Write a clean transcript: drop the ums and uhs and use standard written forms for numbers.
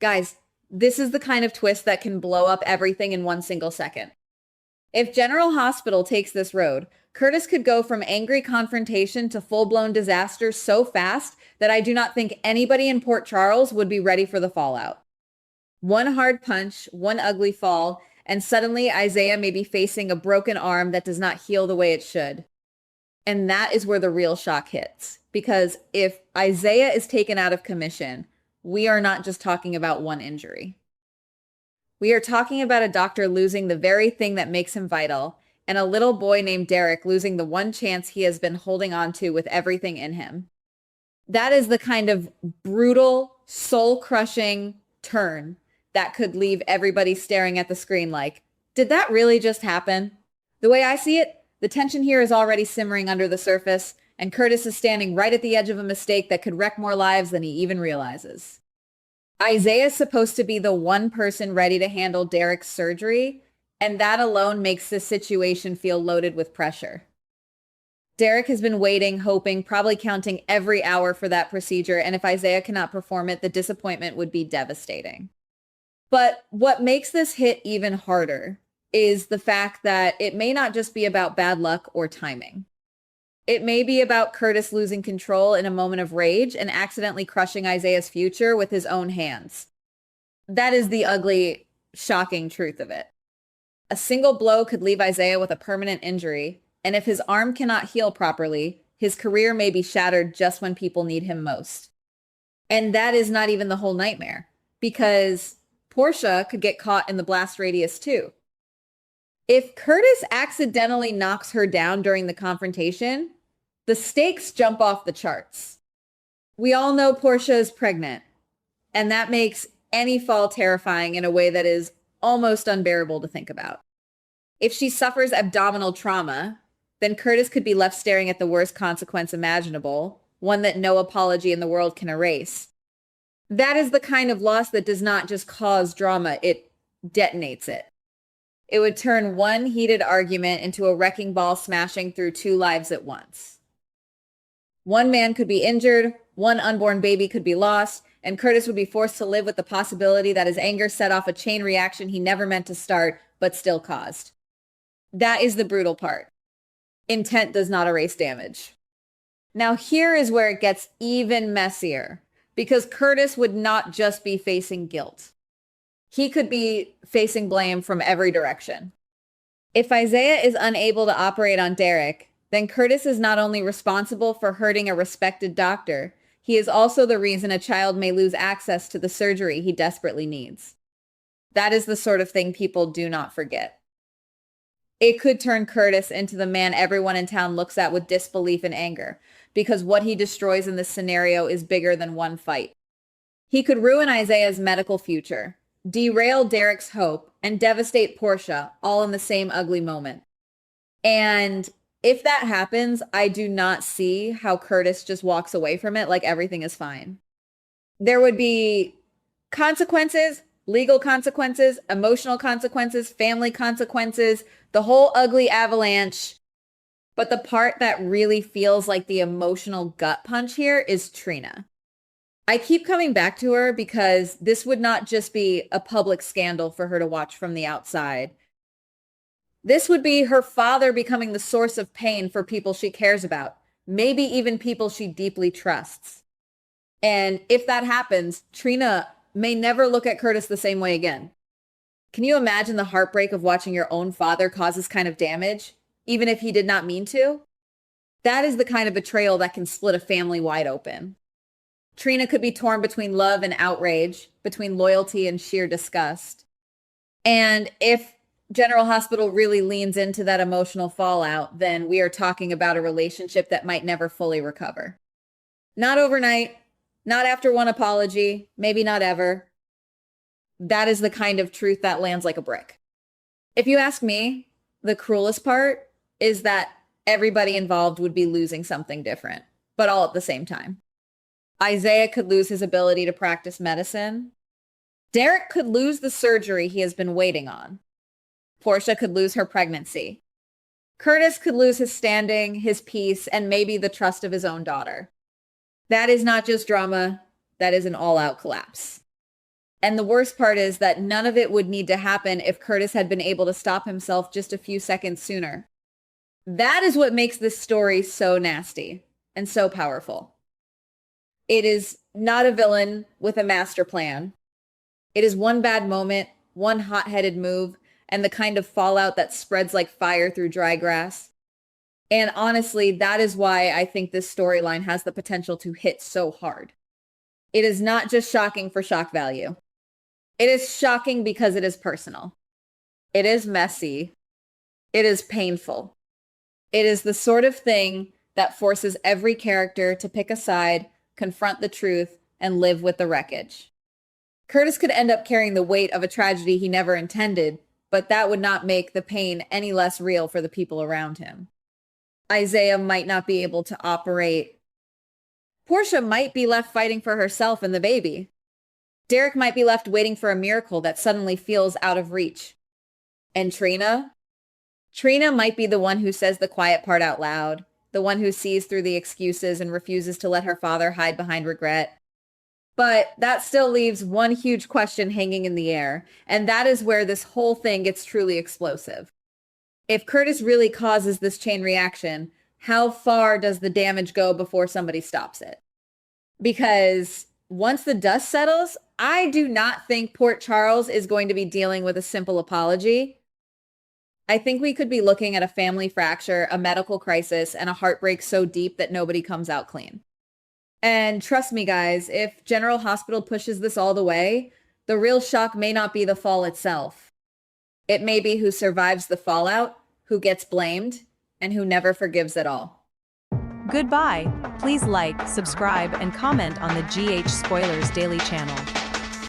Guys, this is the kind of twist that can blow up everything in one single second. If General Hospital takes this road, Curtis could go from angry confrontation to full-blown disaster so fast that I do not think anybody in Port Charles would be ready for the fallout. One hard punch, one ugly fall, and suddenly Isaiah may be facing a broken arm that does not heal the way it should. And that is where the real shock hits. Because if Isaiah is taken out of commission, we are not just talking about one injury. We are talking about a doctor losing the very thing that makes him vital, and a little boy named Derek losing the one chance he has been holding on to with everything in him. That is the kind of brutal, soul-crushing turn that could leave everybody staring at the screen like, did that really just happen? The way I see it, the tension here is already simmering under the surface, and Curtis is standing right at the edge of a mistake that could wreck more lives than he even realizes. Isaiah is supposed to be the one person ready to handle Derek's surgery, and that alone makes this situation feel loaded with pressure. Derek has been waiting, hoping, probably counting every hour for that procedure, and if Isaiah cannot perform it, the disappointment would be devastating. But what makes this hit even harder is the fact that it may not just be about bad luck or timing. It may be about Curtis losing control in a moment of rage and accidentally crushing Isaiah's future with his own hands. That is the ugly, shocking truth of it. A single blow could leave Isaiah with a permanent injury, and if his arm cannot heal properly, his career may be shattered just when people need him most. And that is not even the whole nightmare, because Portia could get caught in the blast radius too. If Curtis accidentally knocks her down during the confrontation, the stakes jump off the charts. We all know Portia is pregnant, and that makes any fall terrifying in a way that is almost unbearable to think about. If she suffers abdominal trauma, then Curtis could be left staring at the worst consequence imaginable, one that no apology in the world can erase. That is the kind of loss that does not just cause drama, it detonates it. It would turn one heated argument into a wrecking ball smashing through two lives at once. One man could be injured, one unborn baby could be lost, and Curtis would be forced to live with the possibility that his anger set off a chain reaction he never meant to start, but still caused. That is the brutal part. Intent does not erase damage. Now here is where it gets even messier, because Curtis would not just be facing guilt. He could be facing blame from every direction. If Isaiah is unable to operate on Derek, then Curtis is not only responsible for hurting a respected doctor, he is also the reason a child may lose access to the surgery he desperately needs. That is the sort of thing people do not forget. It could turn Curtis into the man everyone in town looks at with disbelief and anger, because what he destroys in this scenario is bigger than one fight. He could ruin Isaiah's medical future, derail Derek's hope, and devastate Portia, all in the same ugly moment. And if that happens, I do not see how Curtis just walks away from it like everything is fine. There would be consequences, legal consequences, emotional consequences, family consequences, the whole ugly avalanche. But the part that really feels like the emotional gut punch here is Trina. I keep coming back to her because this would not just be a public scandal for her to watch from the outside. This would be her father becoming the source of pain for people she cares about, maybe even people she deeply trusts. And if that happens, Trina may never look at Curtis the same way again. Can you imagine the heartbreak of watching your own father cause this kind of damage, even if he did not mean to? That is the kind of betrayal that can split a family wide open. Trina could be torn between love and outrage, between loyalty and sheer disgust. And if General Hospital really leans into that emotional fallout, then we are talking about a relationship that might never fully recover. Not overnight, not after one apology, maybe not ever. That is the kind of truth that lands like a brick. If you ask me, the cruelest part is that everybody involved would be losing something different, but all at the same time. Isaiah could lose his ability to practice medicine. Derek could lose the surgery he has been waiting on. Portia could lose her pregnancy. Curtis could lose his standing, his peace, and maybe the trust of his own daughter. That is not just drama, that is an all-out collapse. And the worst part is that none of it would need to happen if Curtis had been able to stop himself just a few seconds sooner. That is what makes this story so nasty and so powerful. It is not a villain with a master plan. It is one bad moment, one hot-headed move, and the kind of fallout that spreads like fire through dry grass. And honestly, that is why I think this storyline has the potential to hit so hard. It is not just shocking for shock value. It is shocking because it is personal. It is messy. It is painful. It is the sort of thing that forces every character to pick a side, confront the truth, and live with the wreckage. Curtis could end up carrying the weight of a tragedy he never intended, but that would not make the pain any less real for the people around him. Isaiah might not be able to operate. Portia might be left fighting for herself and the baby. Derek might be left waiting for a miracle that suddenly feels out of reach. And Trina? Trina might be the one who says the quiet part out loud, the one who sees through the excuses and refuses to let her father hide behind regret. But that still leaves one huge question hanging in the air, and that is where this whole thing gets truly explosive. If Curtis really causes this chain reaction, how far does the damage go before somebody stops it? Because once the dust settles, I do not think Port Charles is going to be dealing with a simple apology. I think we could be looking at a family fracture, a medical crisis, and a heartbreak so deep that nobody comes out clean. And trust me, guys, if General Hospital pushes this all the way, the real shock may not be the fall itself. It may be who survives the fallout, who gets blamed, and who never forgives at all. Goodbye. Please like, subscribe, and comment on the GH Spoilers Daily channel.